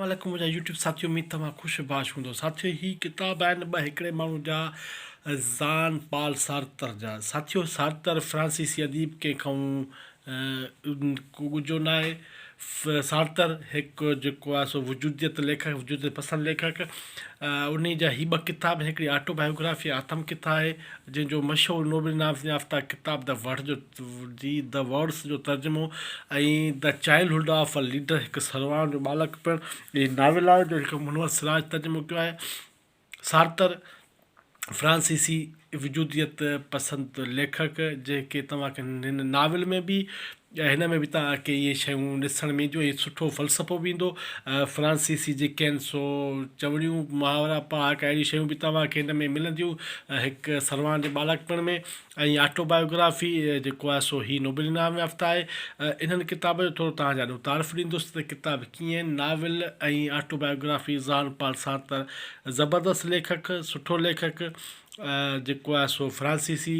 वालेकुम मुंहिंजा यूट्यूब साथियो उम्मीद तव्हां ख़ुशबाश हूंदो साथियो ही किताब आहिनि ॿ हिकिड़े माण्हू जा ज़ान पाल सार्तर जा साथियो सार्तर फ्रांसीसी अदीब कंहिंखां गुजो न आहे सार्तर हिकु जेको आहे सो वजूदियत लेखक वजूदियत पसंदि लेखक उन जा ही ॿ किताब हिकिड़ी ऑटोबायोग्राफी आत्म किथा आहे जंहिंजो मशहूरु नोबल इनाम याफ़्ता किताब द वर्ड जो द वर्ड्स जो तर्जमो ऐं the childhood of a leader हिकु सरवाण जो ॿालकपण इहे नाविल आहे जो हिकु मनवर सराज तर्जमो कयो आहे सार्तर फ्रांसीसी वजूदियत पसंदि लेखक जेके तव्हांखे हिन नाविल में बि हिन में बि तव्हांखे इहे शयूं ॾिसण में ईंदियूं ऐं सुठो फ़लसफ़ो बि ईंदो फ्रांसीसी जेके आहिनि सो चवणियूं मुहावरा पहाका अहिड़ी शयूं बि तव्हांखे हिन में मिलंदियूं हिकु सरवाण जे ॿालकपण में ऐं ऑटोबायोग्राफी जेको आहे सो ही नोबल इनाम याफ़्ता आहे इन्हनि किताब जो थोरो तव्हांजा ॾाढो तारीफ़ ॾींदुसि त किताब कीअं नाविल ऐं ऑटोबायोग्राफी ज़ान पाल सार्तर ज़बरदस्त लेखक सुठो लेखक जेको आहे सो फ्रांसीसी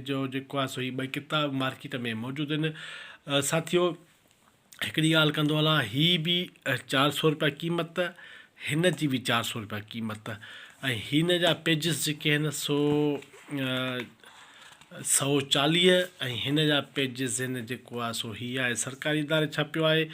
जो जेको आहे सो ही ॿई किताब मार्केट में मौजूदु आहिनि साथियो हिकिड़ी ॻाल्हि कंदो हलां ही बि 400 रुपया क़ीमत हिन जी बि 400 रुपया क़ीमत ऐं हिन जा पेजिस जेके आहिनि सो 140 ऐं हिन जा पेजिस आहिनि जेको आहे सो ही आहे सरकारी इदारे छापियो आहे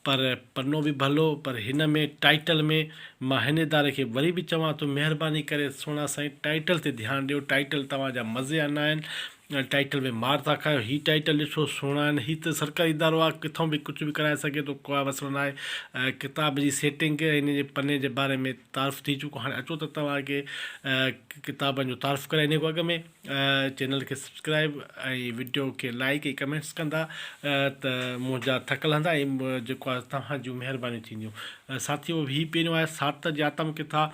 पर पनो बि भलो पर हिन में टाइटल में मां हिन इदारे खे वरी बि चवां थो महिरबानी करे सोना साईं टाइटल ते ध्यानु ॾियो टाइटल तव्हांजा मज़े जा न आहिनि टाइटल में मार था खायो ही टाइटल ॾिसो सुहिणा आहिनि ही त सरकारी इदारो आहे किथां बि कुझु बि कराए सघे थो कोई मसइलो न आहे किताब जी सेटिंग हिन जे पने जे बारे में तारीफ़ थी चुको हाणे अचो त तव्हांखे किताबनि जो तारीफ़ कराए हिन खां अॻु में चैनल खे सब्सक्राइब ऐं वीडियो खे लाइक ऐं कमेंट्स कंदा त मुंहिंजा थकल हंदा ऐं जेको आहे तव्हां जूं महिरबानी थींदियूं साथियो ही पहिरियों आहे सार्तर जी आत्म किथा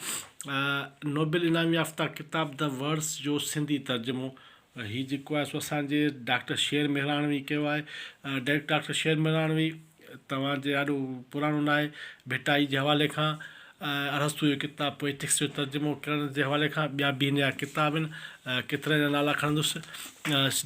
नोबल इनाम याफ़्ता किताब द वर्ड्स जो सिंधी तर्जमो ही जेको आहे सो असांजे ॾाक्टर शेर मृणानवी कयो आहे ॾाक्टर शेर मृणानवी तव्हांजे ॾाढो पुराणो न आहे भेटाई जे हवाले खां अरस्तु जो किताब पोएटिक्स जो तर्जमो करण जे हवाले खां ॿिया बि हिन जा किताब आहिनि केतिरनि जा नाला खणंदुसि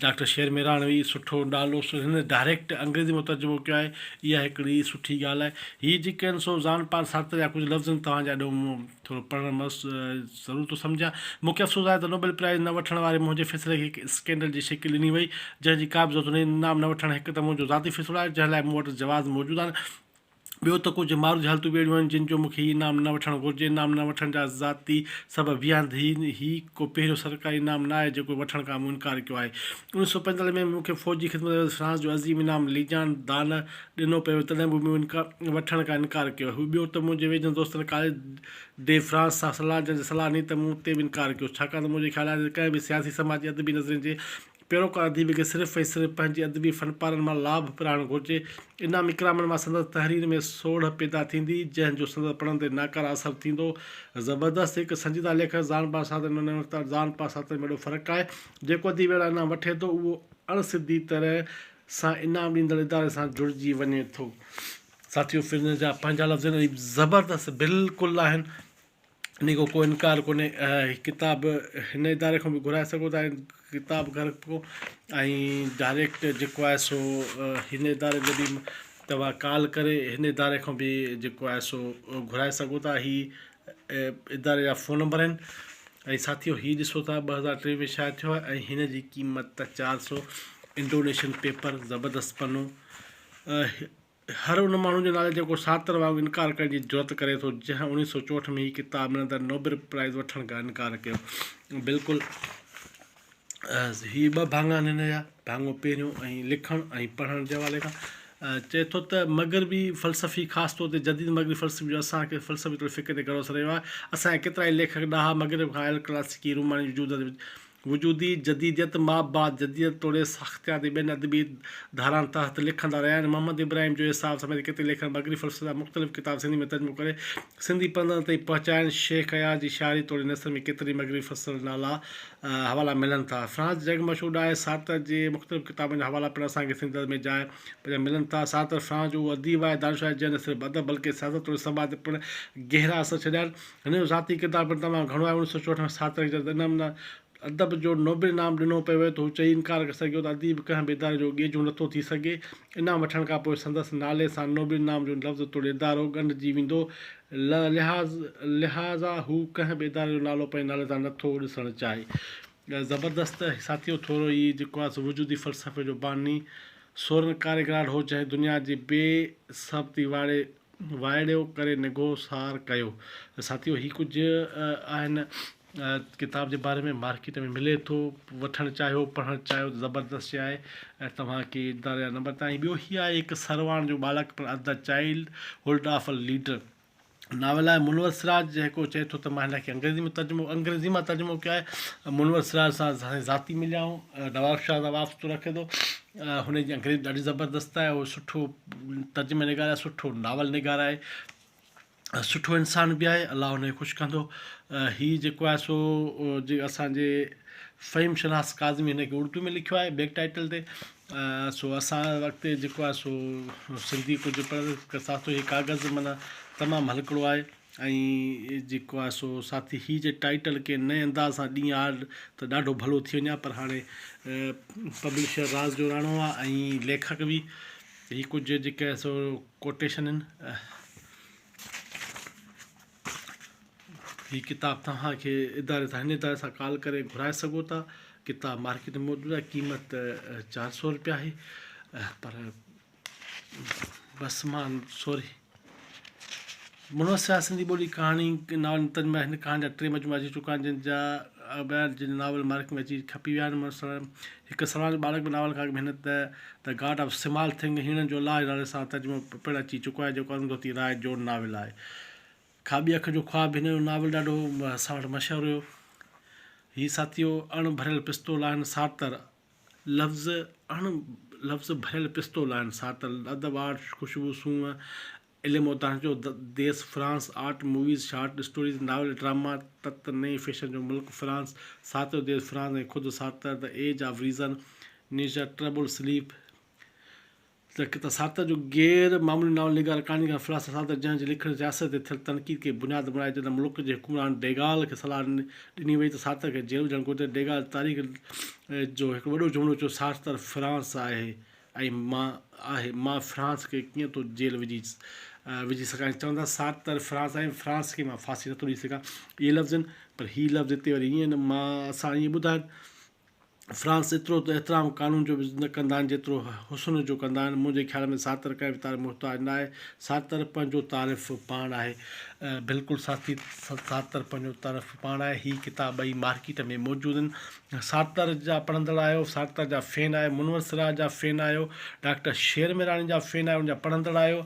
ॾाक्टर शेर मृणानवी सुठो नालो हिन डायरेक्ट अंग्रेज़ी में तर्जमो कयो आहे इहा हिकिड़ी सुठी ॻाल्हि आहे हीअ जेके आहिनि सो ज़ान पाल सार्तर जा कुझु लफ़्ज़ आहिनि तव्हांजा ॾोह थोरो पढ़णु मस्तु ज़रूरु थो सम्झां मूंखे अफ़सोस आहे त नोबल प्राइज़ न वठण वारे मुंहिंजे फ़ैसिले खे हिकु स्कैंडल जी शिकिल ॾिनी वई जंहिंजी का बि ज़रूरत न इनाम न वठणु हिकु त मुंहिंजो ज़ाती फ़ैसिलो आहे जंहिं लाइ मूं वटि जवाज़ मौजूदु आहिनि ॿियो त कुझु मारूं हालतूं ॿेड़ियूं आहिनि जिन जो मूंखे इनाम न वठणु घुरिजे इनाम न वठण जा ज़ाती सबबु बीहांदी ही को पहिरियों सरकारी इनाम न आहे जेको वठण खां मूं इनकार कयो आहे 1945 में मूंखे फ़ौजी ख़िदमत फ्रांस जो अज़ीम इनाम लीजान दान ॾिनो पियो तॾहिं बि मूं वठण खां इनकार कयो ॿियो त मुंहिंजे वेझनि दोस्तनि कॉलेज डे फ्रांस सां सलाह जंहिंजी सलाह ॾिनी त मूं उते बि इनकार कयो छाकाणि त मुंहिंजे ख़्याल आहे त कंहिं बि सियासी समाजी अदबी नज़रिए जे पेरोकार अदीब खे सिर्फ़ु ऐं सिर्फ़ु पंहिंजी अदबी फनपारनि मां लाभ पिराइणु घुरिजे इनाम इकरामनि मां संदसि तहरीर में सोढ़ पैदा थींदी जंहिंजो संदसि पढ़ंदे नाकारा असरु थींदो ज़बरदस्त हिकु संजीदा लेखक ज़ान पाल सार्तर ज़ान पाल सार्तर में वॾो फ़र्क़ु आहे जेको अदीब अहिड़ा इनाम वठे थो उहो अणसिधी तरह सां इनाम ॾींदड़ इदारे सां जुड़िजी वञे थो साथियो फिर जा पंहिंजा लफ़्ज़ आहिनि ज़बरदस्त बिल्कुलु आहिनि इन को कोई इनकार कोन्हे किताब हिन इदारे खां बि घुराए सघो था किताब घर पोइ ऐं डायरेक्ट जेको आहे सो हिन इदारे जो बि तव्हां कॉल करे हिन इदारे खां बि जेको आहे सो घुराए सघो था ही इदारे जा फ़ोन नंबर आहिनि ऐं साथियो ही ॾिसो था 2023 में छा थियो आहे ऐं हिन जी क़ीमत 400 इंडोनेशियन पेपर ज़बरदस्त पनो हर उन माण्हू जे नाले जेको सार्तर वांगुरु इनकार करण जी ज़रूरत करे थो जंहिं 1964 में ही किताब मिलंदड़ नोबल प्राइज़ वठण खां इनकार कयो बिल्कुलु ही ॿ भाङा आहिनि हिन जा भाङो पहिरियों ऐं लिखणु ऐं पढ़ण जे हवाले खां चए थो त मग़रबी फ़लसफ़ी ख़ासि तौर ते जदीद मग़रबी फ़लसफ़ी जो असांखे फ़लसफ़ी तौरु फ़िक्र ते घणो असरु रहियो आहे असांजे केतिरा ई लेखक ॾाढा मग़रब खां आयल क्लासिकी रूमानी वजूदी जदीदियत मां बाद जदीदियत तोड़े साख़्तियाती ॿियनि अदबी धाराउनि तहत लिखंदा रहिया आहिनि मोहम्मद इब्राहिम जो हिसाब समेत केतिरे लेखक मग़रबी फ़लसफ़े जा मुख़्तलिफ़ किताब सिंधी में तर्जुमो करे सिंधी पढ़ंदड़नि ताईं पहुचाइनि शेख अयाज़ जी शाइरी तोड़े नसर में केतिरी मग़रबी फ़सल नाला हवाला मिलनि था फ्रांस जग मशहूरु आहे सार्तर जे मुख़्तलिफ़ किताबनि जा हवाला पिणु असांखे सिंध में जाइ मिलनि था सार्तर फ्रांस जो उहो अदीब आहे दानिश आहे जंहिं न सिर्फ़ु अदब बल्कि सियासत तौरु समाज ते पिणु गहरा असर छॾिया आहिनि हिन जो ज़ाती किताब पिणु तमामु घणो आहे 1964 में सार्तर जा इनाम अदब जो नोबल इनाम ॾिनो पियो वियो त हू चई इनकार करे सघियो त अदीब कंहिं बि इदारे जो गेझो नथो थी सघे। इनाम वठण खां पोइ संदसि नाले सां नोबल इनाम जो लफ़्ज़ तोड़े इदारो ॻंढिजी वेंदो, लिहाज़ा हू कंहिं बि इदारे जो नालो पंहिंजे नाले सां नथो ॾिसणु चाहे। ज़बरदस्त साथियो थोरो ई जेको आहे सो वजूदी फ़लसफ़े जो बानी सोरन कारेगरार हो चाहे दुनिया जे बेसब्ती वाइड़ो करे निगोसार कयो। साथियो ही कुझु आहिनि किताब जे बारे में मार्केट में मिले थो, वठणु चाहियो पढ़णु चाहियो ज़बरदस्त आहे ऐं तव्हांखे इदारे जा नंबर ताईं। ॿियो ही आहे हिकु सरवाण जो ॿालकपण the childhood of a leader novel आहे। मुनवर सराज जेको चए थो त मां हिन खे अंग्रेज़ी मां तर्जुमो कयो आहे। मुनवर सराज सां ज़ाती मिलियाऊं, नवाबशाह सां वास्तो रखे थो। हुनजी अंग्रेज़ी ॾाढी ज़बरदस्त आहे, उहो सुठो तर्जुमे निगाराए, सुठो नावल निगाराए, सुठो इंसान बि आहे, अलाह हुनखे ख़ुशि कंदो। हीउ जेको आहे सो असांजे फ़हीम शनास काज़मी हिन खे उर्दू में लिखियो आहे बैक टाइटल ते। सो असां वक़्तु जेको आहे सो सिंधी कुझु पर साथो हीउ कागज़ माना तमामु हलकड़ो आहे ऐं जेको आहे सो साथी ही जे टाइटल खे नए अंदाज़ सां ॾींहुं आहे त ॾाढो भलो थी वञे, पर हाणे पब्लिशर राज जो राणो आहे ऐं लेखक बि। ही कुझु जेके सो कोटेशन आहिनि। ही किताब तव्हांखे इदारे सां हिन इदारे सां कॉल करे घुराए सघो था। किताब मार्केट में मौजूदु आहे, क़ीमत 400 रुपया आहे, पर बसि मां सॉरी मुनवर सराज सिंधी ॿोली कहाणी नावल तर्जुमा हिन कहाणी जा 3 मजमूआ अची चुका आहिनि, जिन जा ॿिया जिन नावल मार्केट में अची खपी विया आहिनि। हिकु सरवाण ॿालक नावल खां महिनत the god of small thing हीणनि जो अलाह नाले सां तर्जुमो पिणु अची चुको आहे, जेको अरुंधति राय जो नावल आहे। खाॿी अख जो ख़्वाब हिन जो नावल ॾाढो असां वटि मशहूरु हुयो। हीउ साथियो अणभरियल पिस्तौल आहिनि सार्तर, लफ़्ज़ भरियल पिस्तौल आहिनि सार्तर। अदब आर्ट ख़ुशबू सूंहं इल्मु तव्हांजो देश France, art movies short stories novel drama तत नई फैशन जो मुल्क फ्रांस, साथियो देश फ्रांस ऐं ख़ुदि Sartre the age of reason nature trouble sleep. त सार्तर जो गैर मामूली नावल निगार कहाणी खां ख़ुलासा सार्तर जंहिंजे लिखण सियासत ते थियल तनक़ीद खे बुनियादु बणाए जॾहिं मुल्क जे हुकुमरान डेगाल खे सलाह ॾिनी वई त सार्तर खे जेल विझणु घुरिजे। डेगाल तारीख़ जो हिकु वॾो जुमिलो चयो सार्तर फ्रांस आहे ऐं मां फ्रांस खे कीअं थो जेल विझी सघां। चवंदा सार्तर फ्रांस आहे, फ्रांस खे मां फांसी नथो ॾेई सघां, इहे लफ़्ज़ आहिनि। पर हीअ लफ़्ज़ हिते वरी ईअं असां ईअं ॿुधाइनि फ्रांस एतिरो त एतिराम कानून जो बि न कंदा आहिनि जेतिरो हुस्न जो कंदा आहिनि। मुंहिंजे ख़्याल में सार्तर कंहिं बि तारीफ़ मुहताज न आहे, सार्तर पंहिंजो तारीफ़ पाण आहे। बिल्कुलु साथी सार्तर पंहिंजो तारीफ़ पाण आहे। हीअ किताब ॿई मार्केट में मौजूदु आहिनि। सार्तर जा पढ़ंदड़ आहियो, सार्तर जा फैन आहियो, मुनवर सराज जा फैन आहियो, ॾाक्टर शेर महिराणी जा फैन आहियो, उनजा पढ़ंदड़ आहियो,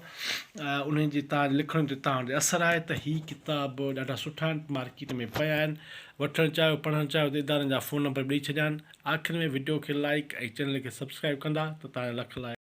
उन्हनि जी तव्हां लिखण जो तव्हां वटि असरु आहे त हीअ किताब ॾाढा सुठा आहिनि, मार्केट में पिया आहिनि। वठणु चाहियो पढ़णु चाहियो त इदारनि जा फ़ोन नंबर ॾेई छॾिया आहिनि। आख़िर में वीडियो खे लाइक ऐं चैनल खे सब्सक्राइब कंदा त तव्हांजा लख लाइ